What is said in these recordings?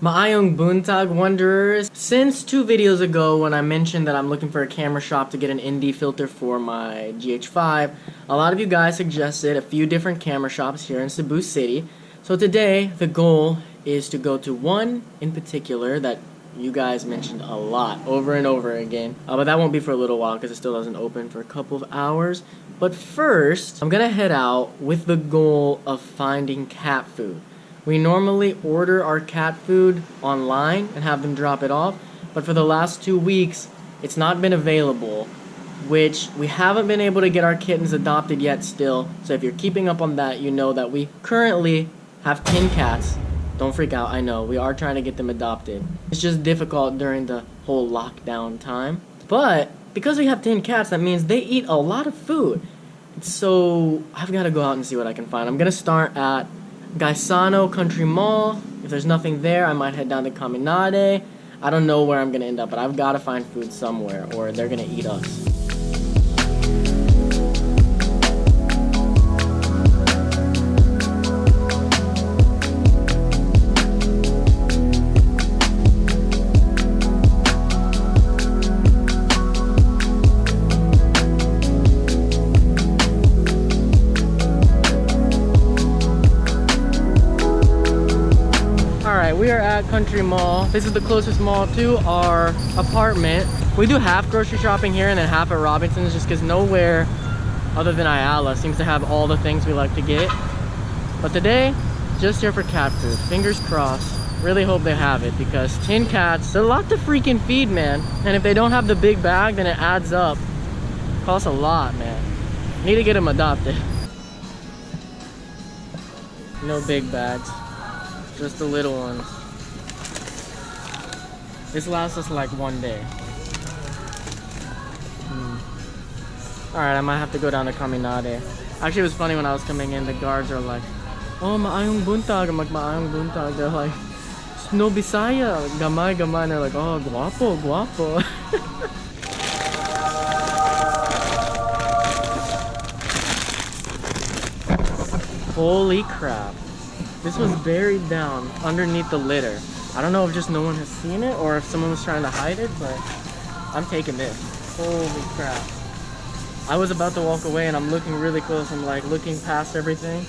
Maayong buntag, wanderers. Since 2 videos ago when I mentioned that I'm looking for a camera shop to get an ND filter for my GH5, a lot of you guys suggested a few different camera shops here in Cebu City. So today, the goal is to go to one in particular that you guys mentioned a lot, over and over again. But that won't be for a little while because it still doesn't open for a couple of hours. But first, I'm gonna head out with the goal of finding cat food. We normally order our cat food online and have them drop it off, but for the last 2 weeks, it's not been available, which we haven't been able to get our kittens adopted yet still. So if you're keeping up on that, you know that we currently have 10 cats. Don't freak out, I know, we are trying to get them adopted. It's just difficult during the whole lockdown time. But because we have 10 cats, that means they eat a lot of food. So I've got to go out and see what I can find. I'm gonna start at Gaisano Country Mall. If there's nothing there, I might head down to Caminade. I don't know where I'm gonna end up, but I've got to find food somewhere or they're gonna eat us. We are at Country Mall. This is the closest mall to our apartment. We do half grocery shopping here and then half at Robinson's just because nowhere other than Ayala seems to have all the things we like to get. But today, just here for cat food. Fingers crossed. Really hope they have it because 10 cats, they're a lot to freaking feed, man. And if they don't have the big bag, then it adds up. Costs a lot, man. Need to get them adopted. No big bags. Just the little ones. This lasts us like 1 day. Alright, I might have to go down to Caminade. Actually, it was funny when I was coming in, the guards are like, oh, maayong buntag. I'm like, maayong buntag. They're like, no Bisaya. Gamay, gamay. And they're like, oh, guapo, guapo. Holy crap. This was buried down underneath the litter. I don't know if just no one has seen it or if someone was trying to hide it, but I'm taking this. Holy crap. I was about to walk away and I'm looking really close. I'm like looking past everything.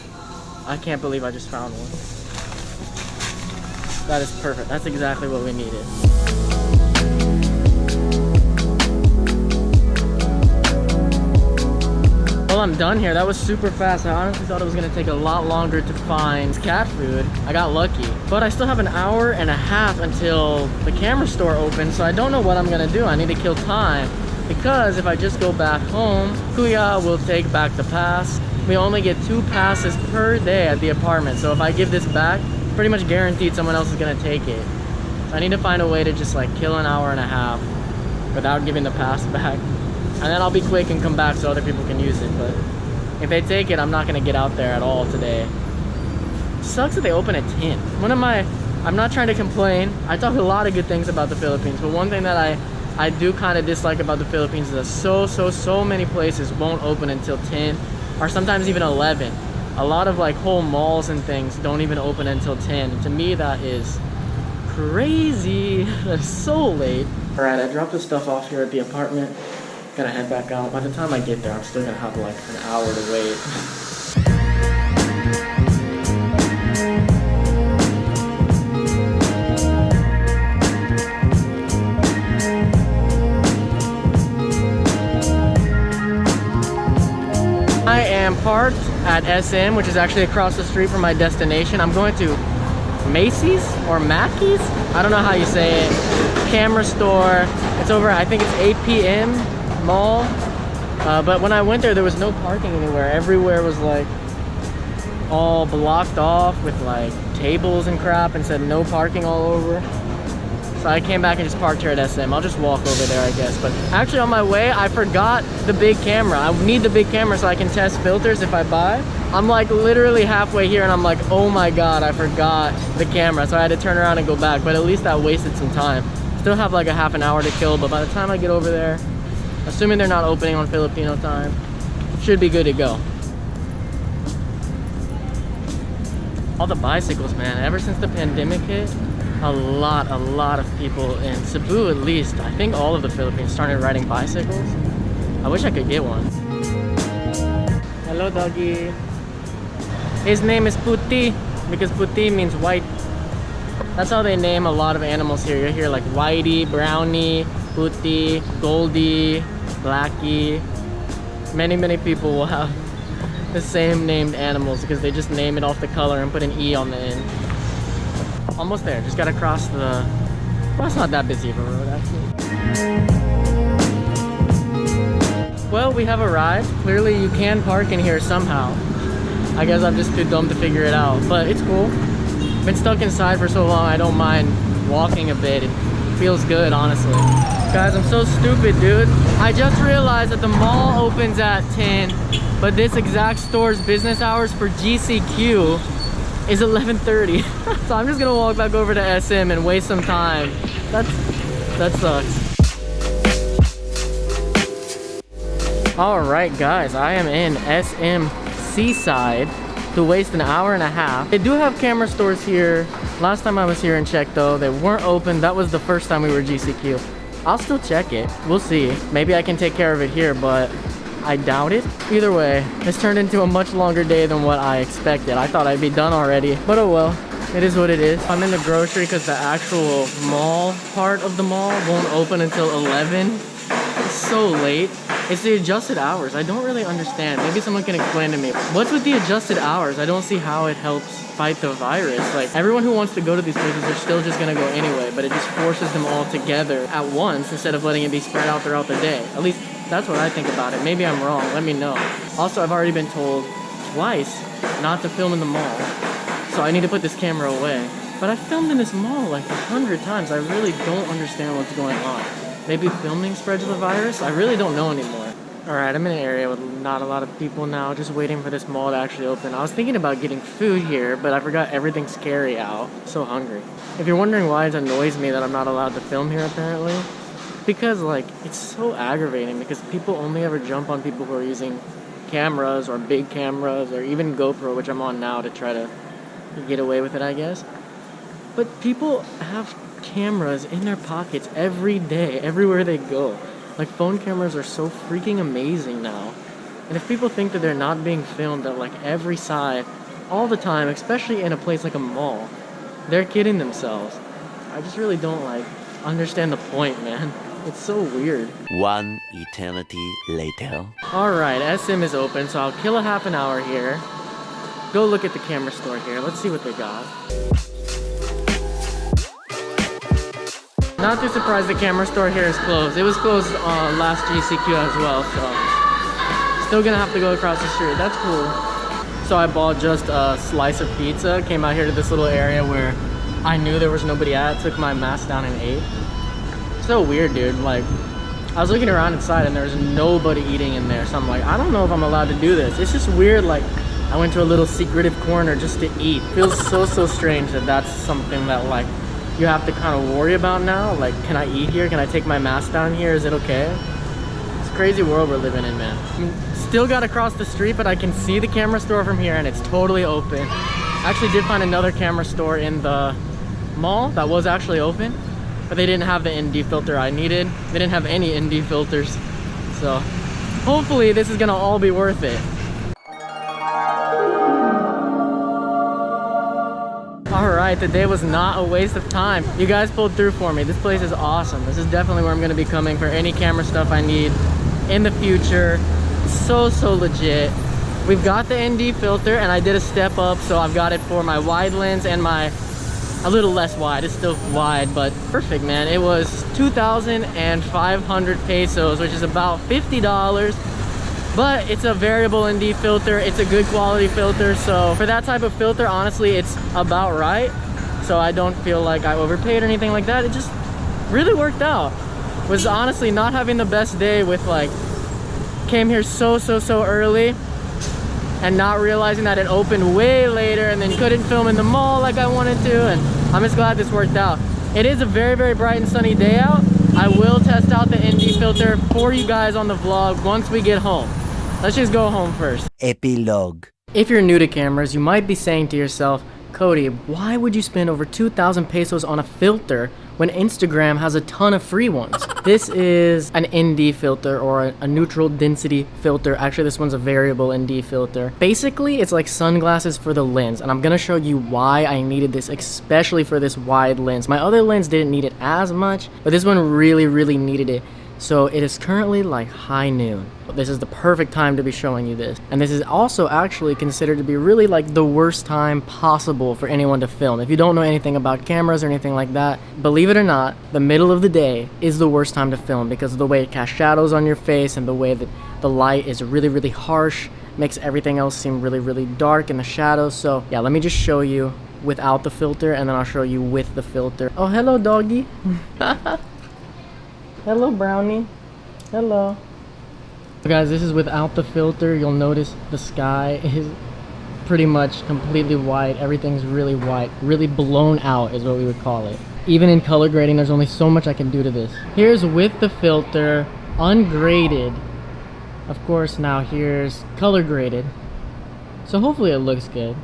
I can't believe I just found one. That is perfect. That's exactly what we needed. Well, I'm done here. That was super fast. I honestly thought it was gonna take a lot longer to find cat food. I got lucky. But I still have an hour and a half until the camera store opens, so I don't know what I'm gonna do. I need to kill time because if I just go back home, Kuya will take back the pass. We only get 2 passes per day at the apartment, so if I give this back, pretty much guaranteed someone else is gonna take it. So I need to find a way to just like kill an hour and a half without giving the pass back. And then I'll be quick and come back so other people can use it. But if they take it, I'm not gonna get out there at all today. Sucks that they open at 10. I'm not trying to complain. I talk a lot of good things about the Philippines, but one thing that I do kind of dislike about the Philippines is that so many places won't open until 10 or sometimes even 11. A lot of like whole malls and things don't even open until 10. And to me, that is crazy. That's so late. All right, I dropped the stuff off here at the apartment. Gonna head back out. By the time I get there, I'm still gonna have like an hour to wait. I am parked at SM, which is actually across the street from my destination. I'm going to Macy's or Mackey's? I don't know how you say it. Camera store. It's over, I think it's 8 p.m. mall, but when I went there was no parking anywhere. Everywhere was like all blocked off with like tables and crap and said no parking all over. So I came back and just parked here at SM. I'll just walk over there, I guess. But actually on my way, I forgot the big camera. I need the big camera so I can test filters if I buy. I'm like literally halfway here and I'm like, oh my god, I forgot the camera. So I had to turn around and go back, but at least that wasted some time. Still have like a half an hour to kill, but by the time I get over there, assuming they're not opening on Filipino time, should be good to go. All the bicycles, man. Ever since the pandemic hit, a lot of people in Cebu, at least. I think all of the Philippines started riding bicycles. I wish I could get one. Hello, doggy. His name is Puti because Puti means white. That's how they name a lot of animals here. You hear like Whitey, Brownie, Puti, Goldie, Blackie. Many people will have the same named animals because they just name it off the color and put an E on the end. Almost there, just gotta cross the... Well, it's not that busy of a road actually. Well, we have arrived. Clearly you can park in here somehow. I guess I'm just too dumb to figure it out, but it's cool. Been stuck inside for so long, I don't mind walking a bit. It feels good, honestly. Guys, I'm so stupid, dude. I just realized that the mall opens at 10, but this exact store's business hours for GCQ is 11:30. So I'm just gonna walk back over to SM and waste some time. That sucks. Alright guys, I am in SM Seaside to waste an hour and a half. They do have camera stores here. Last time I was here and checked though, they weren't open. That was the first time we were GCQ. I'll still check it. We'll see. Maybe I can take care of it here, but I doubt it. Either way, this turned into a much longer day than what I expected. I thought I'd be done already, but oh well. It is what it is. I'm in the grocery because the actual mall part of the mall won't open until 11. It's so late. It's the adjusted hours. I don't really understand. Maybe someone can explain to me. What's with the adjusted hours? I don't see how it helps fight the virus. Like, everyone who wants to go to these places, they're still just gonna go anyway, but it just forces them all together at once instead of letting it be spread out throughout the day. At least that's what I think about it. Maybe I'm wrong. Let me know. Also, I've already been told twice not to film in the mall, so I need to put this camera away. But I've filmed in this mall like 100 times. I really don't understand what's going on. Maybe filming spreads the virus? I really don't know anymore. Alright, I'm in an area with not a lot of people now, just waiting for this mall to actually open. I was thinking about getting food here, but I forgot everything's scary out. So hungry. If you're wondering why it annoys me that I'm not allowed to film here apparently, because like, it's so aggravating because people only ever jump on people who are using cameras or big cameras or even GoPro, which I'm on now to try to get away with it, I guess. But people have cameras in their pockets every day, everywhere they go. Like, phone cameras are so freaking amazing now. And if people think that they're not being filmed at like every side all the time, especially in a place like a mall, they're kidding themselves. I just really don't like understand the point, man. It's so weird. One eternity later. Alright, SM is open, so I'll kill a half an hour here. Go look at the camera store here. Let's see what they got. Not too surprised the camera store here is closed. It was closed last GCQ as well, so still gonna have to go across the street. That's cool. So I bought just a slice of pizza, came out here to this little area where I knew there was nobody at, took my mask down and ate. So weird, dude. Like, I was looking around inside and there's nobody eating in there, so I'm like, I don't know if I'm allowed to do this. It's just weird, like, I went to a little secretive corner just to eat. Feels so strange that that's something that, like, you have to kind of worry about now. Like, can I eat here? Can I take my mask down here? Is it okay? It's a crazy world we're living in, man. Still got to cross the street, but I can see the camera store from here and it's totally open. I actually did find another camera store in the mall that was actually open, but they didn't have the ND filter I needed. They didn't have any ND filters. So hopefully this is gonna all be worth it. Alright, the day was not a waste of time. You guys pulled through for me. This place is awesome. This is definitely where I'm going to be coming for any camera stuff I need in the future. So legit. We've got the ND filter and I did a step up, so I've got it for my wide lens and my a little less wide. It's still wide, but perfect, man. It was 2,500 pesos, which is about $50. But it's a variable ND filter. It's a good quality filter, so for that type of filter, honestly, it's about right. So I don't feel like I overpaid or anything like that. It just really worked out. Was honestly not having the best day with, like, came here so early and not realizing that it opened way later and then couldn't film in the mall like I wanted to, and I'm just glad this worked out. It is a very bright and sunny day out. I will test out the ND filter for you guys on the vlog once we get home. Let's just go home first. Epilogue. If you're new to cameras, you might be saying to yourself, Cody, why would you spend over 2,000 pesos on a filter when Instagram has a ton of free ones? This is an ND filter, or a neutral density filter. Actually, this one's a variable ND filter. Basically, it's like sunglasses for the lens, and I'm gonna show you why I needed this, especially for this wide lens. My other lens didn't need it as much, but this one really needed it. So it is currently like high noon. This is the perfect time to be showing you this. And this is also actually considered to be really like the worst time possible for anyone to film. If you don't know anything about cameras or anything like that, believe it or not, the middle of the day is the worst time to film because of the way it casts shadows on your face and the way that the light is really harsh, makes everything else seem really dark in the shadows. So yeah, let me just show you without the filter, and then I'll show you with the filter. Oh, hello doggy. Hello, Brownie. Hello. So guys, this is without the filter. You'll notice the sky is pretty much completely white. Everything's really white. Really blown out is what we would call it. Even in color grading, there's only so much I can do to this. Here's with the filter, ungraded. Of course, now here's color graded. So hopefully it looks good.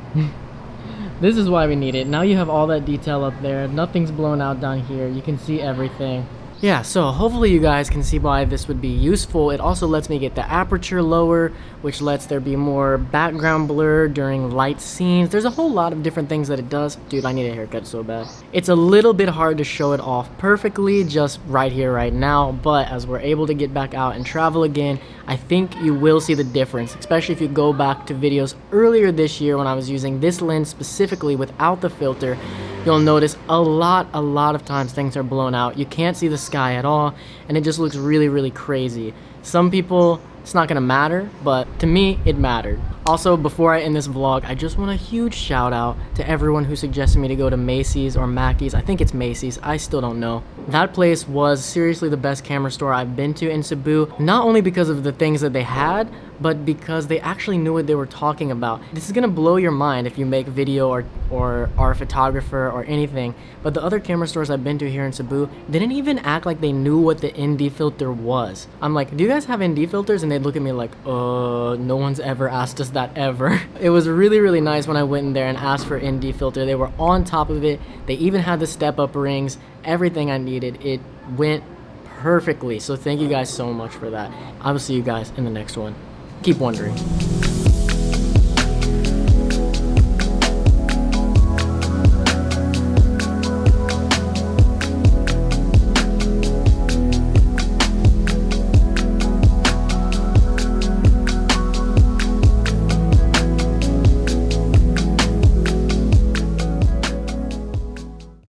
This is why we need it. Now you have all that detail up there. Nothing's blown out down here. You can see everything. Yeah, so hopefully you guys can see why this would be useful. It also lets me get the aperture lower, which lets there be more background blur during light scenes. There's a whole lot of different things that it does. Dude, I need a haircut so bad. It's a little bit hard to show it off perfectly just right here, right now, but as we're able to get back out and travel again, I think you will see the difference, especially if you go back to videos earlier this year when I was using this lens specifically without the filter. You'll notice a lot of times things are blown out. You can't see the sky at all, and it just looks really crazy. Some people, it's not gonna matter, but to me, it mattered. Also, before I end this vlog, I just want a huge shout out to everyone who suggested me to go to Macy's or Mackey's. I think it's Macy's, I still don't know. That place was seriously the best camera store I've been to in Cebu, not only because of the things that they had, but because they actually knew what they were talking about. This is gonna blow your mind if you make video or are a photographer or anything, but the other camera stores I've been to here in Cebu didn't even act like they knew what the ND filter was. I'm like, do you guys have ND filters? And they'd look at me like, no one's ever asked us that ever. It was really nice when I went in there and asked for ND filter. They were on top of it. They even had the step-up rings, everything I needed. It went perfectly. So thank you guys so much for that. I will see you guys in the next one. Keep wondering.